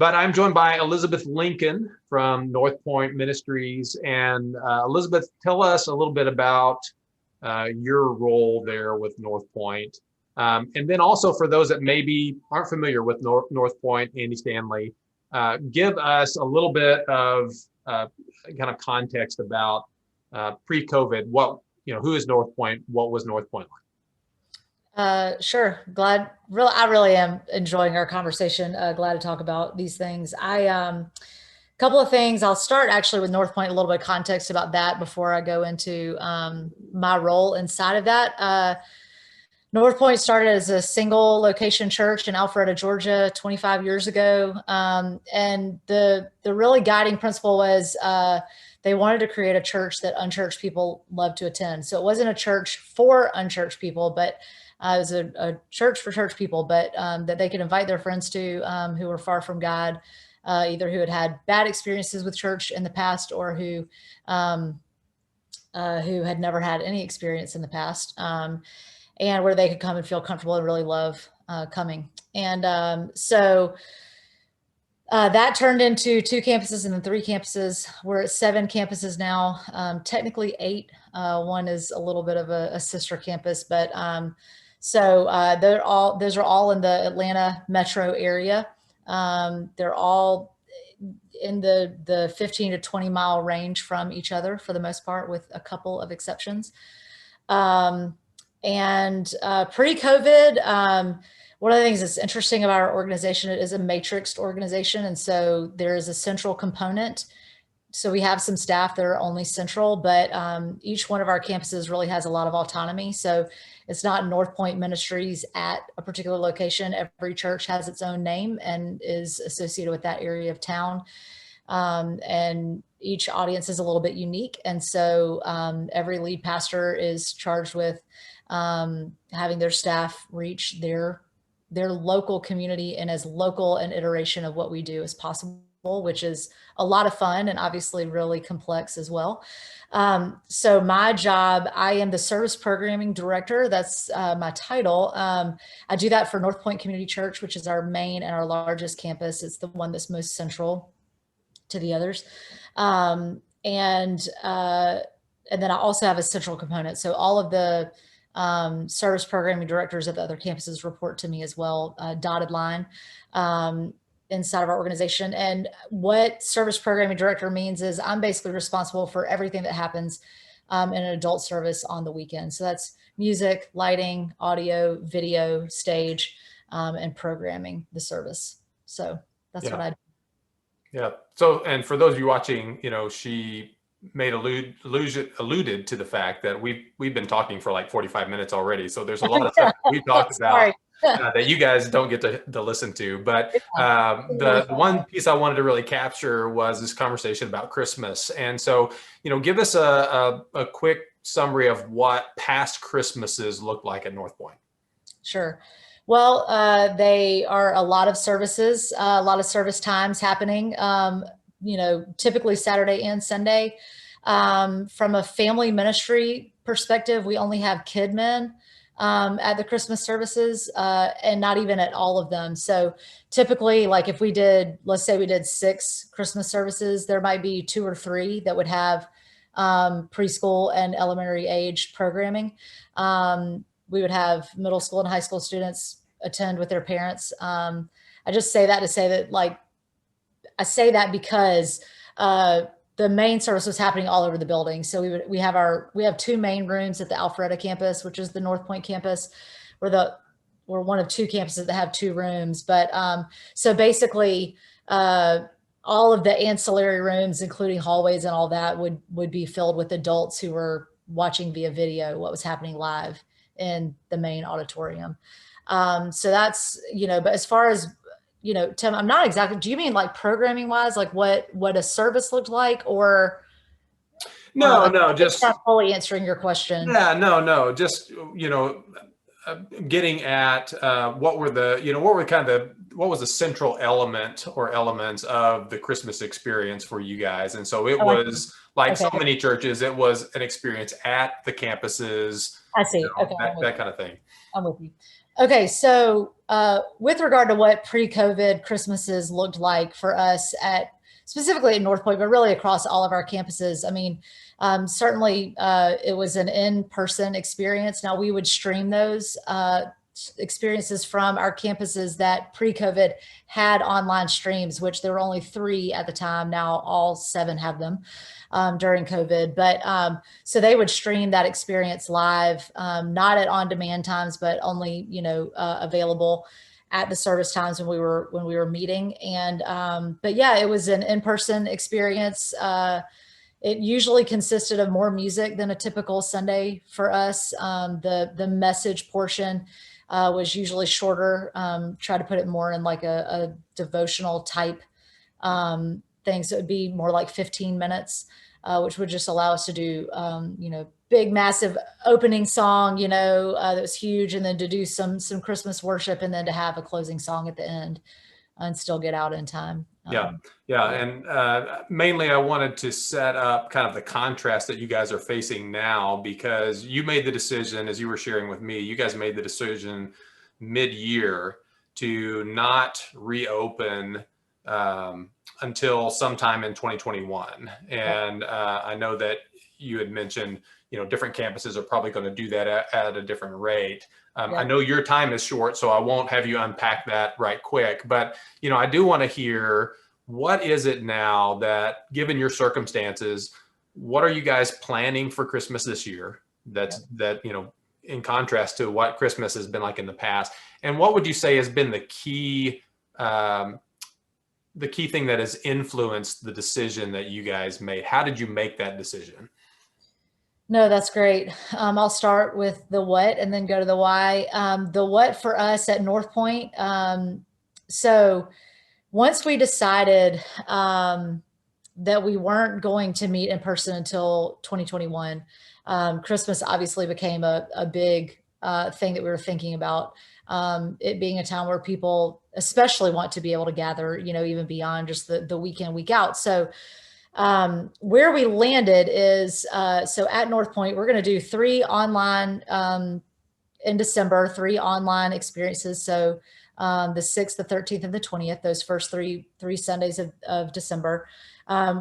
But I'm joined by Elizabeth Lincoln from North Point Ministries. And Elizabeth, tell us a little bit about your role there with North Point. And then also for those that maybe aren't familiar with North Point, Andy Stanley, give us a little bit of kind of context about pre-COVID. Who is North Point? What was North Point like? Sure. I really am enjoying our conversation. Glad to talk about these things. Couple of things. I'll start actually with North Point, a little bit of context about that before I go into my role inside of that. North Point started as a single location church in Alpharetta, Georgia, 25 years ago. And the really guiding principle was they wanted to create a church that unchurched people love to attend. So it wasn't a church for unchurched people, but it was a church for church people, but that they could invite their friends to who were far from God, either who had bad experiences with church in the past or who had never had any experience in the past, and where they could come and feel comfortable and really love coming. And so that turned into 2 campuses and then 3 campuses. We're at 7 campuses now, technically 8. One is a little bit of a sister campus, but those are all in the Atlanta metro area. They're all in the 15 to 20 mile range from each other for the most part, with a couple of exceptions. And pre-COVID, one of the things that's interesting about our organization, it is a matrixed organization. And so there is a central component. So we have some staff that are only central, but each one of our campuses really has a lot of autonomy. So it's not North Point Ministries at a particular location. Every church has its own name and is associated with that area of town. And each audience is a little bit unique. And so every lead pastor is charged with having their staff reach their local community in as local an iteration of what we do as possible, which is a lot of fun and obviously really complex as well. So my job, I am the service programming director. That's my title. I do that for North Point Community Church, which is our main and our largest campus. It's the one that's most central to the others. And then I also have a central component. So all of the service programming directors at the other campuses report to me as well, dotted line inside of our organization. And what service programming director means is I'm basically responsible for everything that happens in an adult service on the weekend. So that's music, lighting, audio, video, stage, and programming the service. So that's what I do. Yeah. So, and for those of you watching, she made alluded to the fact that we've been talking for like 45 minutes already. So there's a lot of stuff we talked about that you guys don't get to listen to. But the one piece I wanted to really capture was this conversation about Christmas. And so, give us a quick summary of what past Christmases look like at North Point. Sure. Well, they are a lot of services, a lot of service times happening, typically Saturday and Sunday. From a family ministry perspective, we only have KidMin at the Christmas services, and not even at all of them. So typically, like if let's say we did 6 Christmas services, there might be 2 or 3 that would have preschool and elementary age programming. We would have middle school and high school students attend with their parents. I just say that to say that, I say that because the main service was happening all over the building. So we have 2 main rooms at the Alpharetta campus, which is the North Point campus. We're one of 2 campuses that have 2 rooms. But so basically, all of the ancillary rooms, including hallways and all that, would be filled with adults who were watching via video what was happening live in the main auditorium. So that's, but as far as, Tim, I'm not exactly, do you mean like programming wise, like what a service looked like, or? No, just not fully answering your question. Yeah, no, just, getting at what was the central element or elements of the Christmas experience for you guys. And so it was like so many churches, it was an experience at the campuses. I see. That kind of thing. I'm with you. Okay, so with regard to what pre-COVID Christmases looked like for us at specifically at North Point, but really across all of our campuses, I mean, certainly it was an in-person experience. Now we would stream those experiences from our campuses that pre-COVID had online streams, which there were only 3 at the time. Now all 7 have them during COVID. But so they would stream that experience live, not at on-demand times, but only available at the service times when we were meeting. And but yeah, it was an in-person experience. It usually consisted of more music than a typical Sunday for us. The message portion was usually shorter. Try to put it more in like a devotional type thing. So it'd be more like 15 minutes, which would just allow us to do, big, massive opening song, that was huge. And then to do some Christmas worship and then to have a closing song at the end and still get out in time. Yeah. And mainly I wanted to set up kind of the contrast that you guys are facing now, because you made the decision, as you were sharing with me, you guys made the decision mid-year to not reopen until sometime in 2021. And I know that you had mentioned, different campuses are probably going to do that at a different rate. I know your time is short, so I won't have you unpack that right quick. But, I do want to hear, what is it now that, given your circumstances, what are you guys planning for Christmas this year that, in contrast to what Christmas has been like in the past? And what would you say has been the key thing that has influenced the decision that you guys made? How did you make that decision? No, that's great. I'll start with the what and then go to the why. The what for us at North Point. So once we decided that we weren't going to meet in person until 2021, Christmas obviously became a big thing that we were thinking about. It being a time where people especially want to be able to gather, even beyond just the weekend, week out. So where we landed is, so at North Point, we're going to do 3 online in December, 3 online experiences. So the 6th, the 13th, and the 20th, those first three Sundays of December.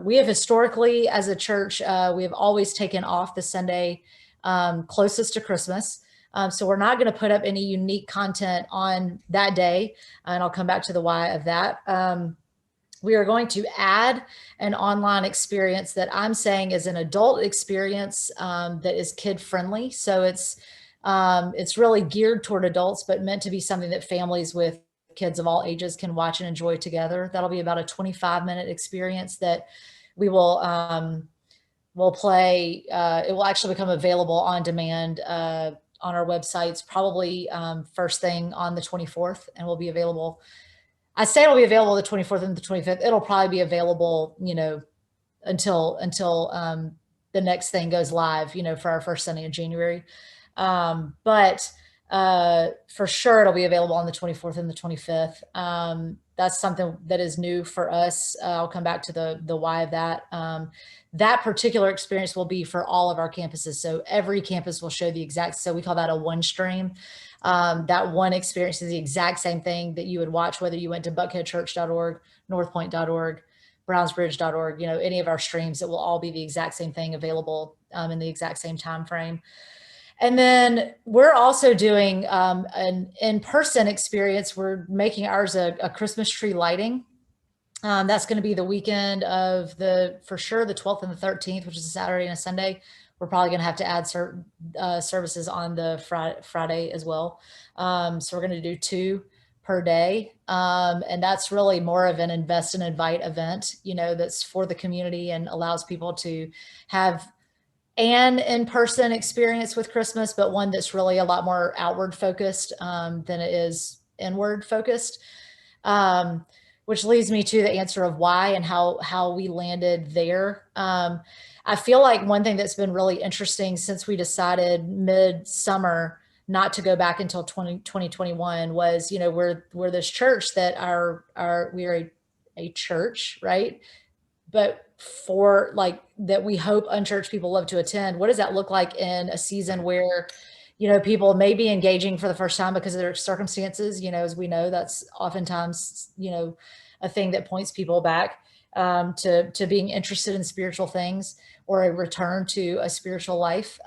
We have historically, as a church, we have always taken off the Sunday closest to Christmas. So we're not going to put up any unique content on that day. And I'll come back to the why of that. We are going to add an online experience that I'm saying is an adult experience that is kid friendly. So it's really geared toward adults, but meant to be something that families with kids of all ages can watch and enjoy together. That'll be about a 25-minute experience that we will play. It will actually become available on demand on our websites, probably first thing on the 24th, and will be available. I say it'll be available the 24th and the 25th. It'll probably be available, until the next thing goes live, for our first Sunday in January. But for sure, it'll be available on the 24th and the 25th. That's something that is new for us. I'll come back to the why of that. That particular experience will be for all of our campuses. So every campus will show the exact, so we call that a one stream. That one experience is the exact same thing that you would watch, whether you went to buckheadchurch.org, northpoint.org, brownsbridge.org, any of our streams. It will all be the exact same thing, available in the exact same time frame. And then we're also doing an in-person experience. We're making ours a Christmas tree lighting. That's going to be the weekend of for sure, the 12th and the 13th, which is a Saturday and a Sunday. We're probably going to have to add certain services on the Friday as well. So we're going to do 2 per day. And that's really more of an invest and invite event, that's for the community and allows people to have an in-person experience with Christmas, but one that's really a lot more outward focused than it is inward focused. Which leads me to the answer of why and how we landed there. I feel like one thing that's been really interesting since we decided mid-summer not to go back until 2021 was, we're this church that we're a church, right? But for that we hope unchurched people love to attend. What does that look like in a season where, people may be engaging for the first time because of their circumstances. As we know, that's oftentimes, a thing that points people back to being interested in spiritual things or a return to a spiritual life.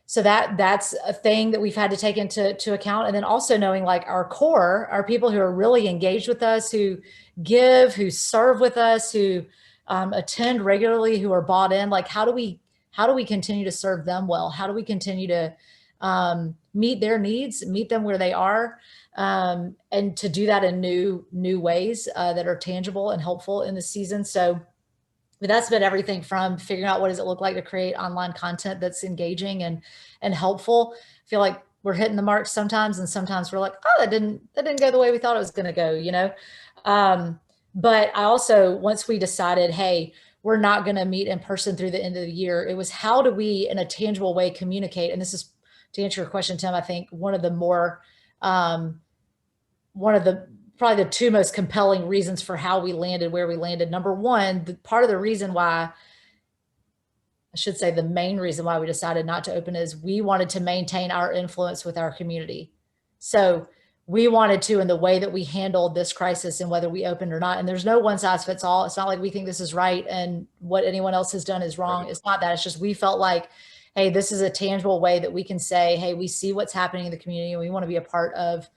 So that's a thing that we've had to take into account. And then also knowing like our core, our people who are really engaged with us, who give, who serve with us, who attend regularly, who are bought in, like how do we continue to serve them well? How do we continue to meet their needs, meet them where they are, and to do that in new ways that are tangible and helpful in the season. So that's been everything from figuring out what does it look like to create online content that's engaging and helpful. I feel like we're hitting the mark sometimes, and sometimes we're like, oh, that didn't go the way we thought it was going to go, But I also, once we decided, hey, we're not going to meet in person through the end of the year, it was how do we, in a tangible way, communicate? And this is to answer your question, Tim. I think one of the probably the two most compelling reasons for how we landed where we landed. Number one, part of the reason why, I should say the main reason why we decided not to open is we wanted to maintain our influence with our community. So we wanted to, in the way that we handled this crisis and whether we opened or not, and there's no one size fits all. It's not like we think this is right and what anyone else has done is wrong. Right. It's not that. It's just we felt like, hey, this is a tangible way that we can say, hey, we see what's happening in the community and we want to be a part of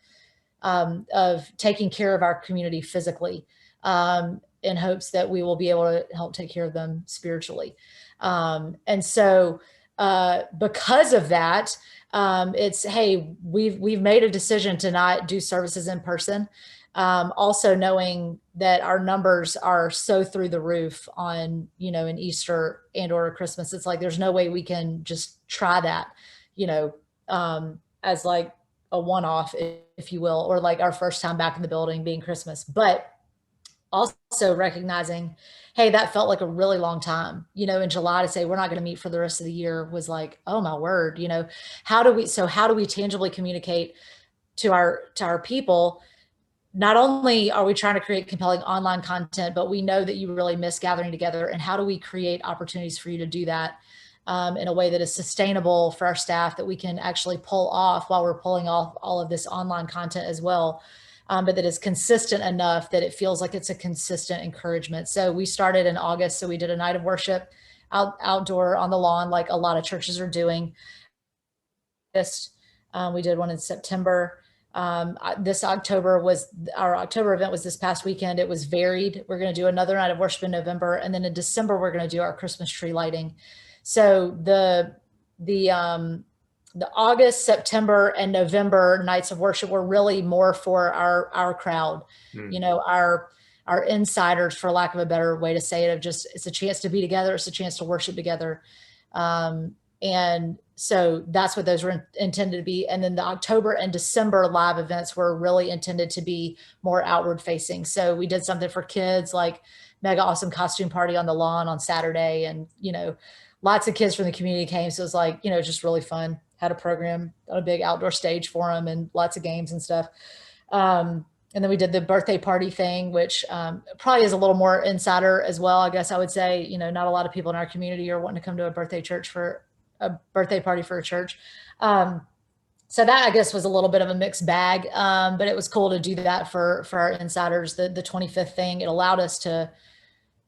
taking care of our community physically, in hopes that we will be able to help take care of them spiritually. And so because of that, it's, hey, we've made a decision to not do services in person. Also knowing that our numbers are so through the roof on, in Easter and or Christmas, it's like, there's no way we can just try that, as like a one-off, if you will, or like our first time back in the building being Christmas, but also recognizing, hey, that felt like a really long time, in July to say we're not going to meet for the rest of the year was like, oh my word, how do we tangibly communicate to our people? Not only are we trying to create compelling online content, but we know that you really miss gathering together, and how do we create opportunities for you to do that in a way that is sustainable for our staff, that we can actually pull off while we're pulling off all of this online content as well. But that is consistent enough that it feels like it's a consistent encouragement. So we started in August. So we did a night of worship outdoor on the lawn, like a lot of churches are doing. We did one in September. This October our October event was this past weekend. It was varied. We're going to do another night of worship in November. And then in December, we're going to do our Christmas tree lighting. So the August, September, and November nights of worship were really more for our crowd, our insiders, for lack of a better way to say it, of just, it's a chance to be together. It's a chance to worship together. And so that's what those were intended to be. And then the October and December live events were really intended to be more outward facing. So we did something for kids, like mega awesome costume party on the lawn on Saturday. And, lots of kids from the community came. So it was like, just really fun. Had a program on a big outdoor stage for them and lots of games and stuff. And then we did the birthday party thing, which probably is a little more insider as well. I guess I would say, not a lot of people in our community are wanting to come to a birthday party for a church. So that, I guess, was a little bit of a mixed bag, but it was cool to do that for our insiders. The 25th thing, it allowed us to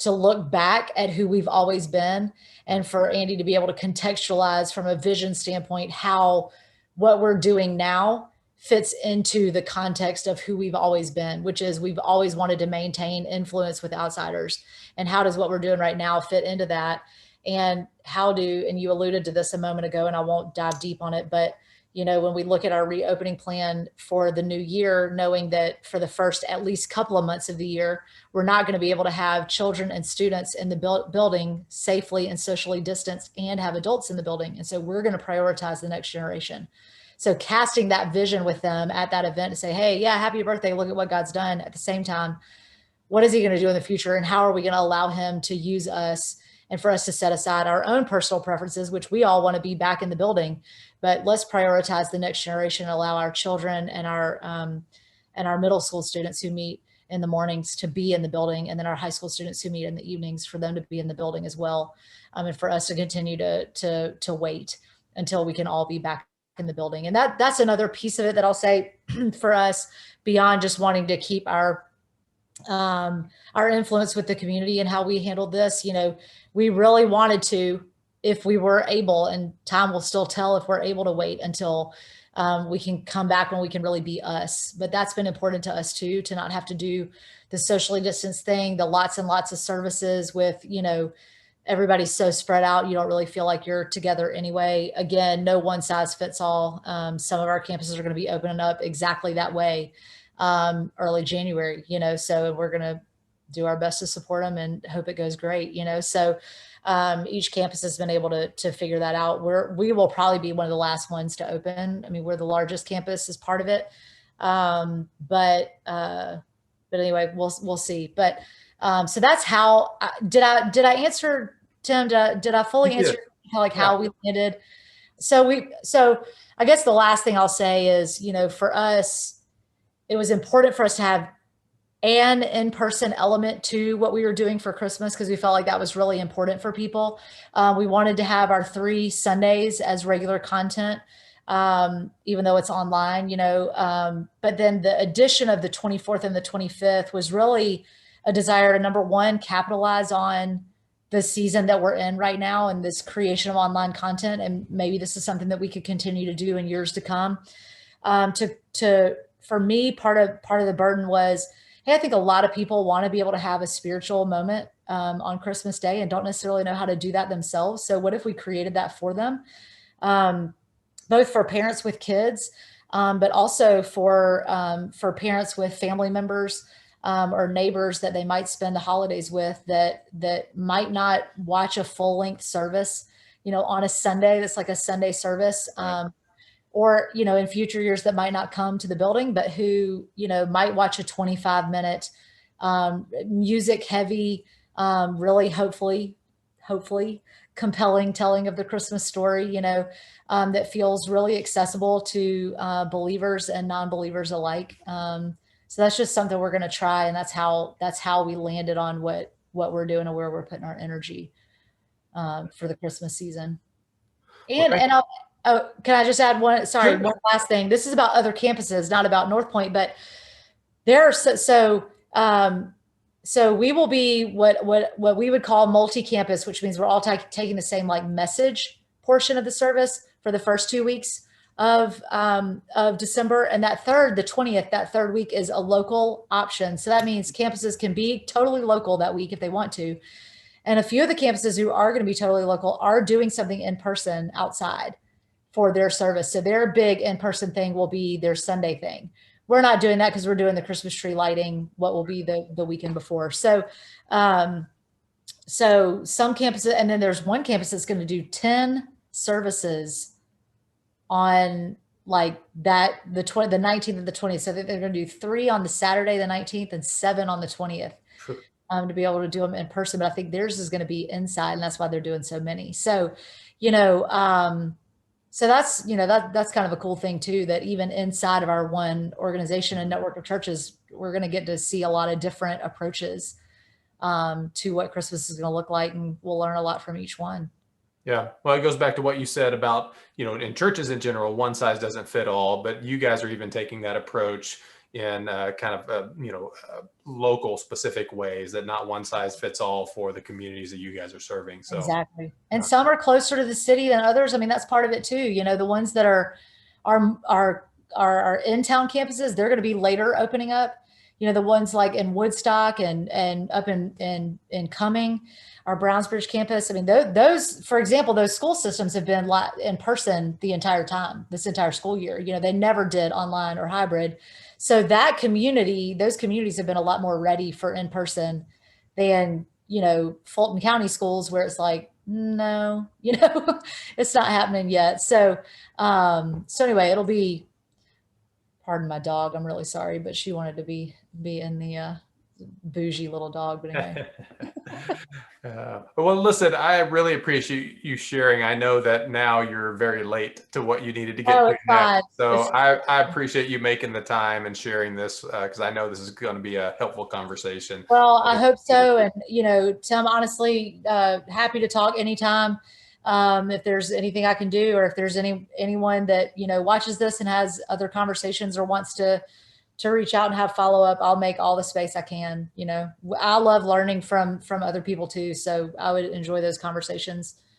look back at who we've always been, and for Andy to be able to contextualize from a vision standpoint how what we're doing now fits into the context of who we've always been, which is we've always wanted to maintain influence with outsiders. And how does what we're doing right now fit into that? And and you alluded to this a moment ago, and I won't dive deep on it, but when we look at our reopening plan for the new year, knowing that for the first at least couple of months of the year, we're not going to be able to have children and students in the building safely and socially distanced and have adults in the building. And so we're going to prioritize the next generation. So casting that vision with them at that event to say, hey, yeah, happy birthday, look at what God's done. At the same time, what is he going to do in the future? And how are we going to allow him to use us, and for us to set aside our own personal preferences, which we all want to be back in the building, but let's prioritize the next generation and allow our children and our middle school students who meet in the mornings to be in the building, and then our high school students who meet in the evenings for them to be in the building as well, and for us to continue to wait until we can all be back in the building. And that's another piece of it that I'll say for us, beyond just wanting to keep our influence with the community and how we handled this. You know, we really wanted to, if we were able, and time will still tell if we're able to wait until we can come back when we can really be us. But that's been important to us too, to not have to do the socially distanced thing, the lots and lots of services with, you know, everybody's so spread out. You don't really feel like you're together anyway. Again, no one size fits all. Some of our campuses are going to be opening up exactly that way early January, you know, so we're going to do our best to support them and hope it goes great, you know. So each campus has been able to figure that out. We will probably be one of the last ones to open. I mean, we're the largest campus as part of it. But anyway, we'll see. But so that's how did I answer, Tim? Did I fully answer how we landed? So I guess the last thing I'll say is, you know, for us, it was important for us to have an in-person element to what we were doing for Christmas, because we felt like that was really important for people. We wanted to have our 3 Sundays as regular content, even though it's online, you know. But then the addition of the 24th and the 25th was really a desire to, number one, capitalize on the season that we're in right now and this creation of online content. And maybe this is something that we could continue to do in years to come. For me, part of the burden was, hey, I think a lot of people want to be able to have a spiritual moment on Christmas Day and don't necessarily know how to do that themselves. So what if we created that for them, both for parents with kids, but also for parents with family members or neighbors that they might spend the holidays with that might not watch a full length service, you know, on a Sunday. That's like a Sunday service. Right. Or, you know, in future years that might not come to the building, but who, you know, might watch a 25-minute music heavy, really hopefully compelling telling of the Christmas story, you know, that feels really accessible to believers and non-believers alike. So that's just something we're going to try. And that's how we landed on what we're doing and where we're putting our energy for the Christmas season. Oh, can I just add one? Sorry, sure. One last thing. This is about other campuses, not about North Point, but there are so we will be what we would call multi-campus, which means we're all taking the same like message portion of the service for the first 2 weeks of December, and the 20th, that third week is a local option. So that means campuses can be totally local that week if they want to, and a few of the campuses who are going to be totally local are doing something in person outside for their service. So their big in-person thing will be their Sunday thing. We're not doing that because we're doing the Christmas tree lighting, what will be the weekend before. So some campuses, and then there's one campus that's going to do 10 services on like that, the 19th and the 20th. So they're going to do 3 on the Saturday, the 19th, and 7 on the 20th. To be able to do them in person. But I think theirs is going to be inside, and that's why they're doing so many. So, you know, so that's, you know, that's kind of a cool thing too, that even inside of our one organization and network of churches, we're going to get to see a lot of different approaches to what Christmas is going to look like. And we'll learn a lot from each one. Yeah. Well, it goes back to what you said about, you know, in churches in general, one size doesn't fit all, but you guys are even taking that approach in local specific ways, that not one size fits all for the communities that you guys are serving. So exactly. And some are closer to the city than others. I mean, that's part of it too. You know, the ones that are in-town campuses, they're going to be later opening up. You know, the ones like in Woodstock and up in Cumming, our Brownsbridge campus. I mean, those, for example, those school systems have been in person the entire time, this entire school year. You know, they never did online or hybrid. So those communities have been a lot more ready for in-person than, you know, Fulton County schools, where it's like, no, you know, it's not happening yet. So, anyway, it'll be, pardon my dog, I'm really sorry, but she wanted to be in the bougie little dog, but anyway. Well, listen, I really appreciate you sharing. I know that now you're very late to what you needed to get to next. So I appreciate you making the time and sharing this, because I know this is going to be a helpful conversation. Well, I hope so. And, you know, Tim, honestly, happy to talk anytime. If there's anything I can do, or if there's anyone that, you know, watches this and has other conversations or wants to reach out and have follow up, I'll make all the space I can. You know, I love learning from other people too. So I would enjoy those conversations.